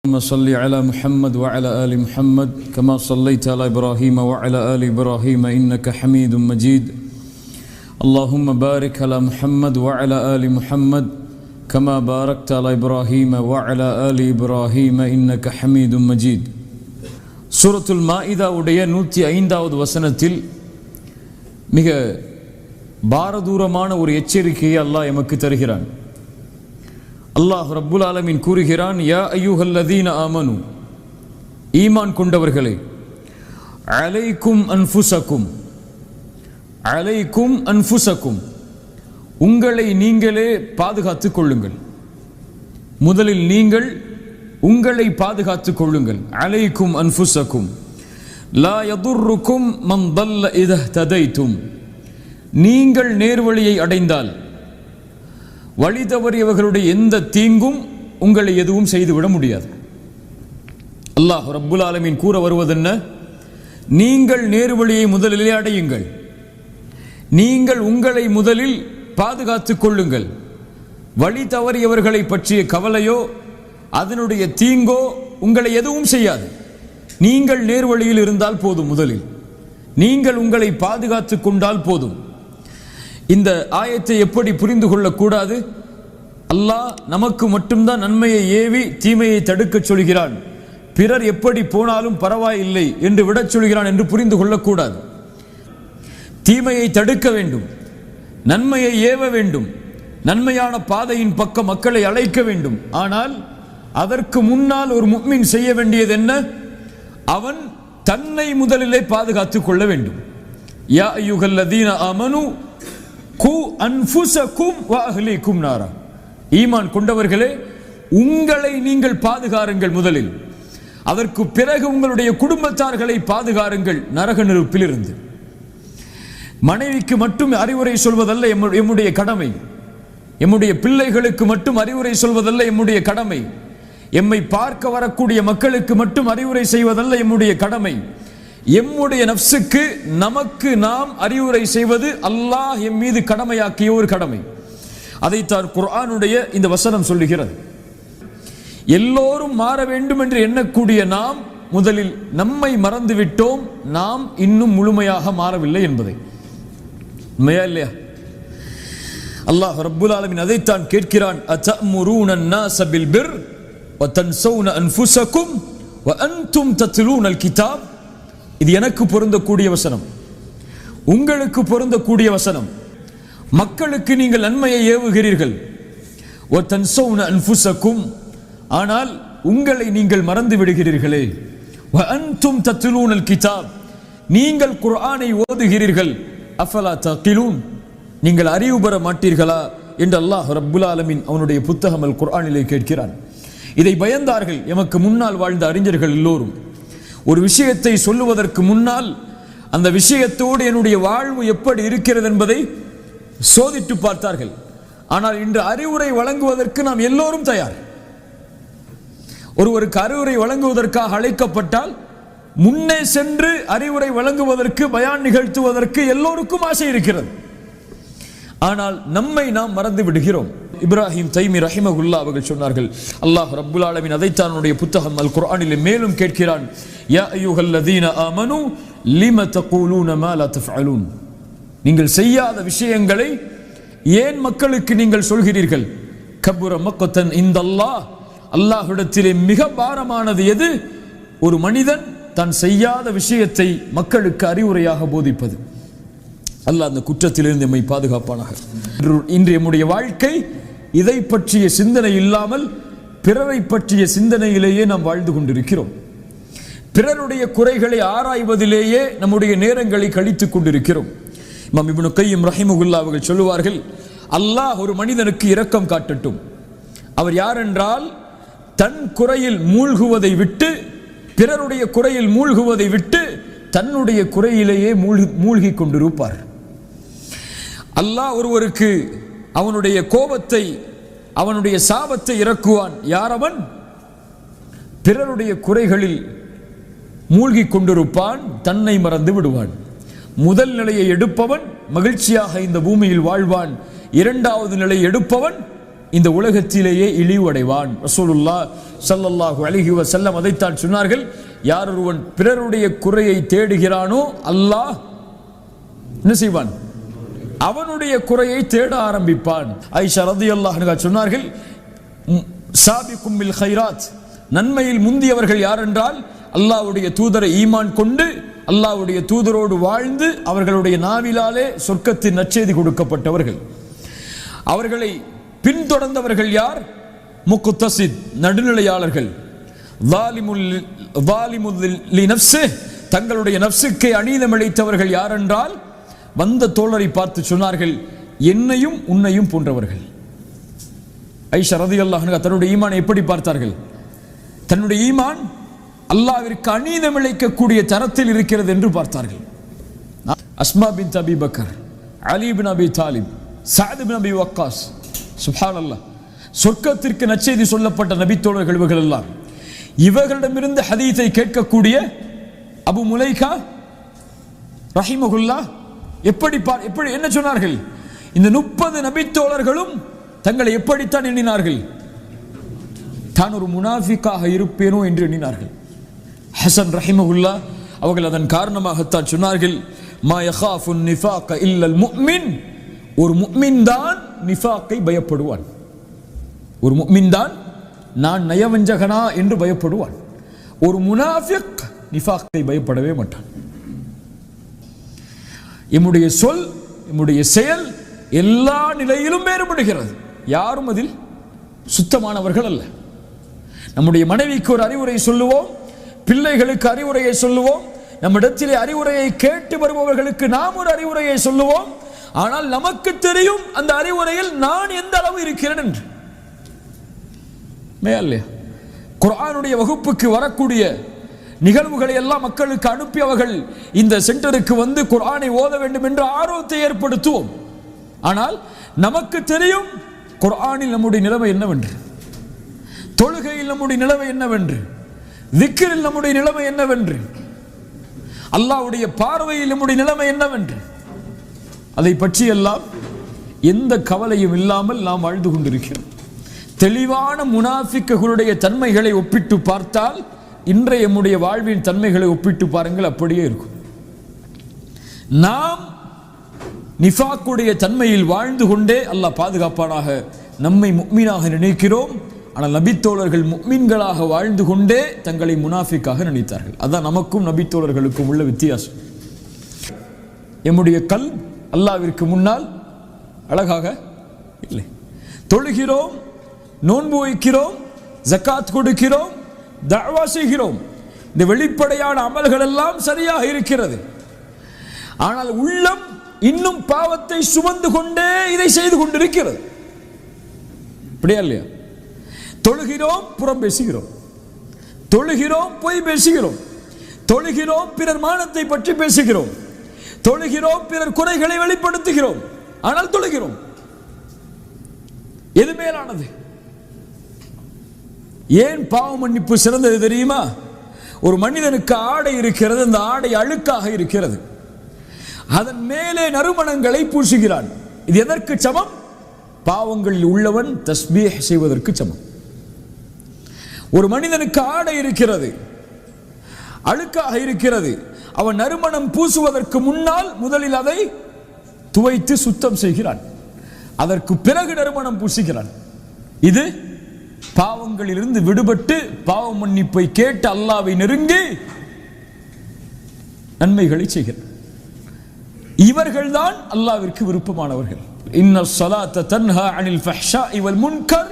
اللهم صل على محمد وعلى آل محمد كما صليت على إبراهيم وعلى آل إبراهيم إنك حميد مجيد اللهم بارك على محمد وعلى آل محمد كما باركت على إبراهيم وعلى آل إبراهيم إنك حميد مجيد سورة المائدة உடைய 105வது வசனத்தில் மிக பாரதூரமான ஒரு எச்சரிக்கையை அல்லாஹ் எமக்கு தருகிறான். அல்லாஹ் ரப்புல் ஆலமீன் கூறுகிறான், யா அய்யுஹல்லதீன ஆமனு, ஈமான் கொண்டவர்களே, அலைக்கும் அன்ஃபுஸக்கும், அலைக்கும் அன்ஃபுஸக்கும், உங்களை நீங்களே பாதுகாத்துக் கொள்ளுங்கள். முதலில் நீங்கள் உங்களை பாதுகாத்துக் கொள்ளுங்கள். அலைக்கும் அன்ஃபுஸக்கும் லா யதுர்ருக்கும் மன் தல்ல இதா ததைத்தும், நீங்கள் நேர்வழியை அடைந்தால் வழி தவறியவர்களுடைய எந்த தீங்கும் உங்களை எதுவும் செய்துவிட முடியாது. அல்லாஹ் ரப்புல் ஆலமீன் கூற வருவதென்ன? நீங்கள் நேர்வழியை முதலிலே அடையுங்கள், நீங்கள் உங்களை முதலில் பாதுகாத்துக் கொள்ளுங்கள். வழி தவறியவர்களை பற்றிய கவலையோ அதனுடைய தீங்கோ உங்களை எதுவும் செய்யாது. நீங்கள் நேர்வழியில் இருந்தால் போதும், முதலில் நீங்கள் உங்களை பாதுகாத்துக் கொண்டால் போதும். இந்த ஆயத்தை எப்படி புரிந்து கொள்ளக்கூடாது? அல்லாஹ் நமக்கு மட்டும்தான் நன்மையை ஏவி தீமையை தடுக்க சொல்கிறான், பிறர் எப்படி போனாலும் பரவாயில்லை என்று விடச் சொல்கிறான் என்று புரிந்து கொள்ளக்கூடாது. தீமையை தடுக்க வேண்டும், நன்மையை ஏவ வேண்டும், நன்மையான பாதையின் பக்கம் மக்களை அழைக்க வேண்டும். ஆனால் அதற்கு முன்னால் ஒரு முஃமின் செய்ய வேண்டியது என்ன? அவன் தன்னை முதலிலே பாதுகாத்துக் கொள்ள வேண்டும். யா அய்யுஹல்லதீன ஆமனு கு அன்ஃபுஸக்கும் வ அஹ்லீக்கும் நாரா, ஈமான் கொண்டவர்களே, உங்களை நீங்கள் பாதுகாருங்கள் முதலில், அதற்கு பிறகு உங்களுடைய குடும்பத்தார்களை பாதுகாருங்கள் நரக நெருப்பிலிருந்து. மனைவிக்கு மட்டும் அறிவுரை சொல்வதல்ல எம்முடைய கடமை, எம்முடைய பிள்ளைகளுக்கு மட்டும் அறிவுரை சொல்வதல்ல எம்முடைய கடமை, எம்மை பார்க்க வரக்கூடிய மக்களுக்கு மட்டும் அறிவுரை செய்வதல்ல எம்முடைய கடமை, எம்முடைய நஃப்ஸுக்கு நமக்கு நாம் அறிவுரை செய்வது அல்லாஹ் எம் மீது கடமையாக்கிய ஒரு கடமை. அதைத்தான் குர்ஆனுடைய இந்த வசனம் சொல்லுகிறது. எல்லோரும் மாற வேண்டும் என்று எண்ணக்கூடிய நாம் முதலில் நம்மை மறந்துவிட்டோம், நாம் இன்னும் முழுமையாக மாறவில்லை என்பதை. உண்மையா இல்லையா? அல்லாஹ் ரப்புல் ஆலமீன் அதைத்தான் கேட்கிறான், அத்தஅமுரூன அன்னாஸ பில் பிர் வ தன்ஸௌன அன்ஃபுஸக்கும் வ அன்தும் தத்லூனல் கிதாப். இது எனக்கு பொருந்தக்கூடிய வசனம், உங்களுக்கு பொருந்தக்கூடிய வசனம். மக்களுக்கு நீங்கள் நன்மையை ஏவுகிறீர்கள், வ தன்ஸௌன அன்ஃபுஸக்கும், ஆனால் உங்களை நீங்கள் மறந்து விடுகிறீர்களே. வ அன்தும் தத்லூனல் கிதாப், நீங்கள் குர்ஆனை ஓதுகிறீர்கள். அஃபலா தகிலூன், நீங்கள் அறிவு பெற மாட்டீர்களா என்று அல்லாஹ் ரப்புல் ஆலமீன் அவனுடைய புத்தகம் அல் குர்ஆனிலே கேட்கிறான். இதை பயந்தார்கள் எமக்கு முன்னால் வாழ்ந்த அறிஞர்கள் எல்லோரும். ஒரு விஷயத்தை சொல்லுவதற்கு முன்னால் அந்த விஷயத்தோடு என்னுடைய வாழ்வு எப்படி இருக்கிறது என்பதை சோதித்து பார்த்தார்கள். ஆனால் இன்று அறிவுரை வழங்குவதற்கு நாம் எல்லோரும் தயார். ஒருவருக்கு அறிவுரை வழங்குவதற்காக அழைக்கப்பட்டால் முன்னே சென்று அறிவுரை வழங்குவதற்கு, பயான் நிகழ்த்துவதற்கு எல்லோருக்கும் ஆசை இருக்கிறது. ஆனால் நம்மை நாம் மறந்து விடுகிறோம். இப்ராஹிம் தைமி ரஹிமஹுல்லாஹ் அவர்கள் சொன்னார்கள், அல்லாஹ் ரப்புல் ஆலமீன் அதைத்தான் அவனுடைய புத்தகம் அல் குர்ஆனிலே மேலும் கேட்கிறான், யா அய்யுஹல்லதீன ஆமனு லிம தகூலூன மா லா தஃஅலூன், நீங்கள் செய்யாத விஷயங்களை ஏன் மக்களுக்கு நீங்கள் சொல்கிறீர்கள்? கபுர மக்தன் இந்தல்லாஹ், அல்லாஹ்விடத்திலே மிக பாரமானது எது? ஒரு மனிதன் தான் செய்யாத விஷயத்தை மக்களுக்கு அறிவுரையாக போதிப்பது. அல்லாஹ் அந்த குற்றத்திலிருந்து நம்மை பாதுகாப்பானாக. இன்று நம்முடைய வாழ்க்கை இதை பற்றிய சிந்தனை இல்லாமல் பிறரை பற்றிய சிந்தனையிலேயே நாம் வாழ்ந்து கொண்டிருக்கிறோம். பிறருடைய குறைகளை ஆராய்வதிலேயே நம்முடைய நேரங்களை கழித்துக் கொண்டிருக்கிறோம். இமாம் இப்னு கையிம் ரஹிமஹுல்லாஹ் அவர்கள் சொல்லுவார்கள், அல்லாஹ் ஒரு மனிதனுக்கு இரக்கம் காட்டட்டும். அவர் யார் என்றால், தன் குறையில் மூழ்குவதை விட்டு, பிறருடைய குறையில் மூழ்குவதை விட்டு தன்னுடைய குறையிலேயே மூழ்கி கொண்டிருப்பார். அல்லாஹ் ஒருவருக்கு அவனுடைய கோபத்தை, அவனுடைய சாபத்தை இறக்குவான். யார் அவன்? பிறருடைய குறைகளில் மூழ்கி கொண்டிருப்பான், தன்னை மறந்து விடுவான். முதல் நிலையை எடுப்பவன் மகிழ்ச்சியாக இந்த பூமியில் வாழ்வான், இரண்டாவது நிலையை எடுப்பவன் இந்த உலகத்திலேயே இழிவடைவான். ரசூலுல்லாஹ் ஸல்லல்லாஹு அலைஹி வஸல்லம் அதைத்தான் சொன்னார்கள். யார் ஒருவன் பிறருடைய குறையை தேடுகிறானோ அல்லாஹ் என்ன செய்வான்? அவனுடைய குறையை தேட ஆரம்பிப்பான். ஆயிஷா ரலியல்லாஹு அன்ஹா சொன்னார்கள், சாபிக்கும் பில் கைராத், நன்மையில் முந்தியவர்கள் யார் என்றால் அல்லாஹ்வுடைய தூதரை ஈமான் கொண்டு அல்லாஹ்வுடைய தூதரோடு வாழ்ந்து அவர்களுடைய நாவிலாலே சொர்க்கத்தின் நற்செய்தி கொடுக்கப்பட்டவர்கள். அவர்களை பின்தொடர்ந்தவர்கள் யார்? முக்தஸித், நடுநிலையாளர்கள். தங்களுடைய நப்சுக்கே அநீதம் இழைத்தவர்கள் யார் என்றால் வந்த தோழரை பார்த்து சொன்னார்கள், என்னையும் உன்னையும் போன்றவர்கள். ஆயிஷா ரலியல்லாஹு அன்ஹா தன்னுடைய ஈமானை எப்படி பார்த்தார்கள்? தன்னுடைய ஈமான் அல்லாஹ்விற்கு அநீதம் இழைக்கக்கூடிய தரத்தில் இருக்கிறது என்று பார்த்தார்கள். அஸ்மா பின்த் அபி பக்கர், அலி பின் அபி தாலிப், சஅத் பின் அபி வக்காஸ், சுப்ஹானல்லாஹ், சொர்க்கத்திற்கு நற்செய்தி சொல்லப்பட்ட நபித்தோழர்கள் இவர்கள் எல்லாம். இவர்களிடமிருந்து ஹதீஸை கேட்கக்கூடிய அபு முலைகா ரஹிமஹுல்லாஹ் எப்படி என்ன சொன்னார்கள்? இந்த 30 நபித்தோழர்களும் தங்களை எப்படித்தான் எண்ணினார்கள்? தான் ஒரு முனாஃபிக்காக இருப்பேனோ என்று எண்ணினார்கள். ஹசன் ரஹிமஹுல்லாஹ் அவர்கள் அதன் காரணமாகத்தான் சொன்னார்கள், மா யகாஃபு நிஃபாக இல்லல் முஃமின், ஒரு முஃமின் தான் நிஃபாக்கை பயப்படுவான். ஒரு முஃமின் தான் நான் நயவஞ்சகனா என்று பயப்படுவான். ஒரு முனாஃபிக் நிஃபாக்கை பயப்படவே மாட்டான். எம்முடைய சொல், எம்முடைய செயல் எல்லா நிலையிலும் வேறுபடுகிறது. யாரும் அதில் சுத்தமானவர்கள் அல்ல. நம்முடைய மனைவிக்கு ஒரு அறிவுரை சொல்லுவோம், பிள்ளைகளுக்கு அறிவுரையை சொல்லுவோம், நம்மிடத்திலே அறிவுரையை கேட்டு வருபவர்களுக்கு நாம் ஒரு அறிவுரையை சொல்லுவோம். ஆனால் நமக்கு தெரியும் அந்த அறிவுரையில் நான் எந்த அளவு இருக்கிறேன் என்று. மேலே குர்ஆனுடைய வகுப்புக்கு வரக்கூடிய நிகழ்வுகளை எல்லாம் மக்களுக்கு அனுப்பி அவர்கள் இந்த சென்டருக்கு வந்து குர்ஆனை ஓத வேண்டும் என்ற ஆர்வத்தை ஏற்படுத்துவோம். ஆனால் நமக்கு தெரியும் குர்ஆனில் நம்முடைய நிலைமை என்னவென்று, தொழுகையில் நம்முடைய நிலைமை என்னவென்று, திக்ரில் நம்முடைய நிலைமை என்னவென்று, அல்லாஹ்வுடைய பார்வையில் நம்முடைய நிலைமை என்னவென்று. அதை பற்றி எல்லாம் எந்த கவலையும் இல்லாமல் நாம் வாழ்ந்து கொண்டிருக்கிறோம். தெளிவான முனாஃபிக்குகளுடைய தன்மைகளை ஒப்பிட்டு பார்த்தால் இன்றைய நம்முடைய வாழ்வின் தன்மைகளை ஒப்பிட்டு பாருங்கள், அப்படியே இருக்கும். நாம் நிஃபாக்குடைய தன்மையில் வாழ்ந்து கொண்டே அல்லாஹ் பாதுகாப்பானாக நம்மை முஃமினாக நினைக்கிறோம். ஆனால் நபித்தோழர்கள் முஃமின்களாக வாழ்ந்து கொண்டே தங்களை முனாஃபிக்காக நினைத்தார்கள். அதான் நமக்கும் நபித்தோழர்களுக்கும் உள்ள வித்தியாசம். எம்முடைய கல் அல்லாஹ்விற்கு முன்னால் அழகாக இல்லை. தொழுகிறோம், நோன்பு வைக்கிறோம், ஜக்காத் கொடுக்கிறோம், தஅவா செய்கிறோம். இந்த வெளிப்படையான அமல்கள் எல்லாம் சரியாக இருக்கிறது. ஆனால் உள்ளம் இன்னும் பாவத்தை சுமந்து கொண்டே இதை செய்து கொண்டிருக்கிறது. அப்படியா இல்லையா? தொழுகிறோம், புறம் பேசுகிறோம், தொழுகிறோம், பொய் பேசுகிறோம், தொழுகிறோம், பிறர் மானத்தை பற்றி பேசுகிறோம், தொழுகிறோம், பிறர் குறைகளை வெளிப்படுத்துகிறோம். ஆனால் தொழுகிறோம். எது மேலானது? ஏன் பாவ மன்னிப்பு சிறந்தது தெரியுமா? ஒரு மனிதனுக்கு ஆடை இருக்கிறது, அந்த ஆடை அழுக்காக இருக்கிறது, அதன் மேலே நறுமணங்களை பூசுகிறான். இது எதற்கு சமம்? பாவங்களில் உள்ளவன் தஸ்பீஹ் செய்வதற்கு சமம். ஒரு மனிதனுக்கு ஆடை இருக்கிறது, அழுக்காக இருக்கிறது, அவன் நறுமணம் பூசுவதற்கு முன்னால் முதலில் அதை துவைத்து சுத்தம் செய்கிறான், அதற்கு பிறகு நறுமணம் பூசுகிறான். இது பாவங்களிலிருந்து விடுபட்டு பாவ மன்னிப்பை கேட்டு அல்லாஹ்வை நெருங்கி நன்மைகளை செய்கிறார். இவர்கள்தான் அல்லாஹ்விற்கு விருப்பமானவர்கள். இன்ன ஸலாத்த தன்ஹா அனில் ஃபஹ்ஷாஇ வல் முன்கர்,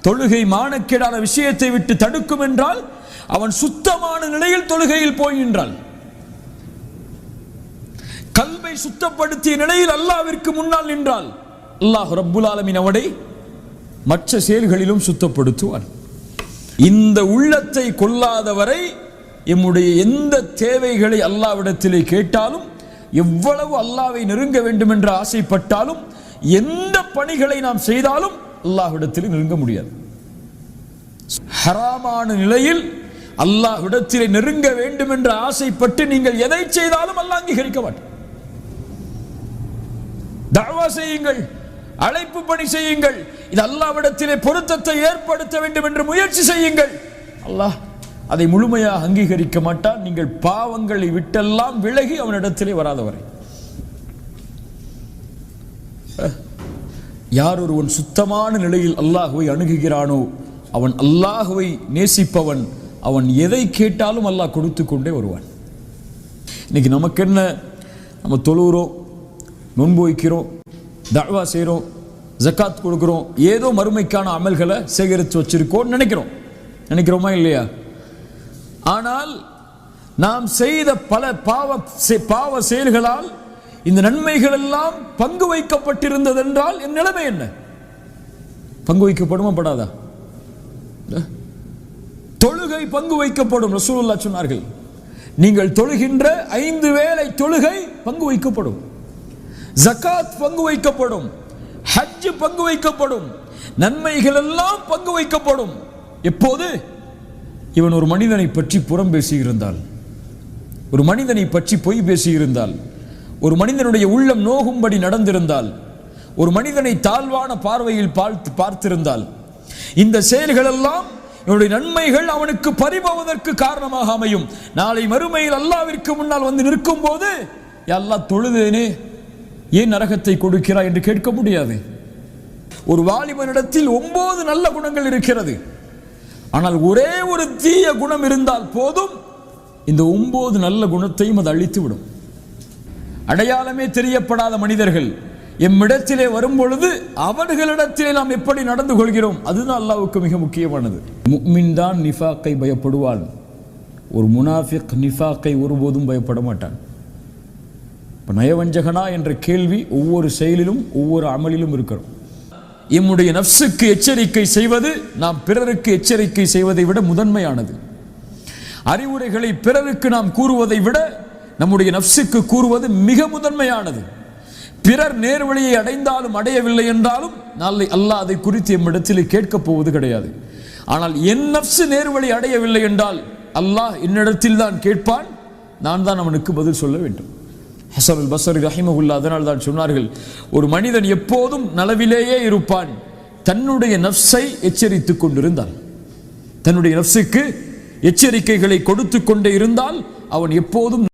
தொழுகை மானக்கேடான விஷயத்தை விட்டு தடுக்கும் என்றால் அவன் சுத்தமான நிலையில் தொழுகையில் போகின்றான். கல்வை சுத்தப்படுத்திய நிலையில் அல்லாஹ்விற்கு முன்னால் நின்றால் அல்லாஹ் ரப்புல் ஆலமீன் அவனை மற்ற செயல்களிலும் சுத்தப்படுத்துவான். இந்த உள்ளத்தை கொள்ளாதவரை எம்முடைய எந்த தேவைகளை அல்லாஹ்விடத்திலே கேட்டாலும், எவ்வளவு அல்லாஹ்வை நெருங்க வேண்டும் என்று ஆசைப்பட்டாலும், எந்த பணிகளை நாம் செய்தாலும் அல்லாஹ்விடத்திலே நெருங்க முடியாது. ஹராமான நிலையில் அல்லாஹ்விடத்திலே நெருங்க வேண்டும் என்று ஆசைப்பட்டு நீங்கள் எதை செய்தாலும் அல்லாஹ் அங்கீகரிக்க மாட்டார். தஅவா செய்யுங்கள், அழைப்பு பணி செய்யுங்கள். இது அல்லாஹ்விடத்திலே பொருத்தத்தை ஏற்படுத்த வேண்டும் என்று முயற்சி செய்யுங்கள். அல்லாஹ் அதை முழுமையாக அங்கீகரிக்க மாட்டான், நீங்கள் பாவங்களை விட்டெல்லாம் விலகி அவனிடத்திலே வராதவரை. யார் ஒருவன் சுத்தமான நிலையில் அல்லாஹ்வை அணுகுகிறானோ அவன் அல்லாஹ்வை நேசிப்பவன். அவன் எதை கேட்டாலும் அல்லாஹ் கொடுத்து கொண்டே வருவான். இன்னைக்கு நமக்கு என்ன, நம்ம தொழுகிறோம், நோன்பு வைக்கிறோம், தஅவா செய்கிறோம், ஜக்காத் கொடுக்கிறோம், ஏதோ மறுமைக்கான அமல்களை சேகரித்து வச்சிருக்கோம் நினைக்கிறோமா இல்லையா? ஆனால் நாம் செய்த பல பாவ செயல்களால் இந்த நன்மைகள் எல்லாம் பங்கு வைக்கப்பட்டிருந்தது என்றால் என் நிலைமை என்ன? பங்கு வைக்கப்படுமா படாதா? தொழுகை பங்கு வைக்கப்படும். ரசூலுல்லாஹ் சொன்னார்கள், நீங்கள் தொழுகின்ற 5 வேளை தொழுகை பங்கு வைக்கப்படும், ஜகாத் பங்கு வைக்கப்படும், ஹஜ் பங்கு வைக்கப்படும், நன்மைகள் எல்லாம் பங்கு வைக்கப்படும். எப்போது? இவன் ஒரு மனிதனை பற்றி புறம் பேசியிருந்தால், ஒரு மனிதனை பற்றி பொய் பேசியிருந்தால், ஒரு மனிதனுடைய உள்ளம் நோகும்படி நடந்திருந்தால், ஒரு மனிதனை தாழ்வான பார்வையில் பார்த்திருந்தால், இந்த செயல்கள் எல்லாம் இவனுடைய நன்மைகள் அவனுக்கு பறிபோவதற்கு காரணமாக அமையும். நாளை மறுமையில் அல்லாஹ்விற்கு முன்னால் வந்து நிற்கும் போது, யா அல்லாஹ் தொழுதேனே, ஏன் நரகத்தை கொடுக்கிறாய் என்று கேட்க முடியாது. ஒரு வாலிபனிடத்தில் 9 நல்ல குணங்கள் இருக்கிறது, ஆனால் ஒரே ஒரு தீய குணம் இருந்தால் போதும், இந்த 9 நல்ல குணத்தையும் அது அழித்துவிடும். அடையாளமே தெரியப்படாத மனிதர்கள் எம்மிடத்திலே வரும் பொழுது அவர்களிடத்திலே நாம் எப்படி நடந்து கொள்கிறோம், அதுதான் அல்லாஹ்வுக்கு மிக முக்கியமானது. முஃமின் தான் நிஃபாக்கை பயப்படுவான், ஒரு முனாஃபிக் நிஃபாக்கை ஒருபோதும் பயப்பட மாட்டான். இப்போ நயவஞ்சகனா என்ற கேள்வி ஒவ்வொரு செயலிலும் ஒவ்வொரு அமலிலும் இருக்கிறோம். எம்முடைய நஃப்ஸுக்கு எச்சரிக்கை செய்வது நாம் பிறருக்கு எச்சரிக்கை செய்வதை விட முதன்மையானது. அறிவுரைகளை பிறருக்கு நாம் கூறுவதை விட நம்முடைய நஃப்ஸுக்கு கூறுவது மிக முதன்மையானது. பிறர் நேர்வழியை அடைந்தாலும் அடையவில்லை என்றாலும் நாளை அல்லாஹ் அதை குறித்து எம்மிடத்தில் கேட்கப் போவது கிடையாது. ஆனால் என் நஃப்ஸ் நேர்வழி அடையவில்லை என்றால் அல்லாஹ் என்னிடத்தில் தான் கேட்பான், நான் தான் அவனுக்கு பதில் சொல்ல வேண்டும். ஹஸன் அல் பஸ்ரி ரஹிமஹுல்லாஹ் அதனால் தான் சொன்னார்கள், ஒரு மனிதன் எப்போதும் நலவிலேயே இருப்பான் தன்னுடைய நஃப்ஸை எச்சரித்துக் கொண்டிருந்தால், தன்னுடைய நஃப்ஸுக்கு எச்சரிக்கைகளை கொடுத்து கொண்டே இருந்தால் அவன் எப்போதும்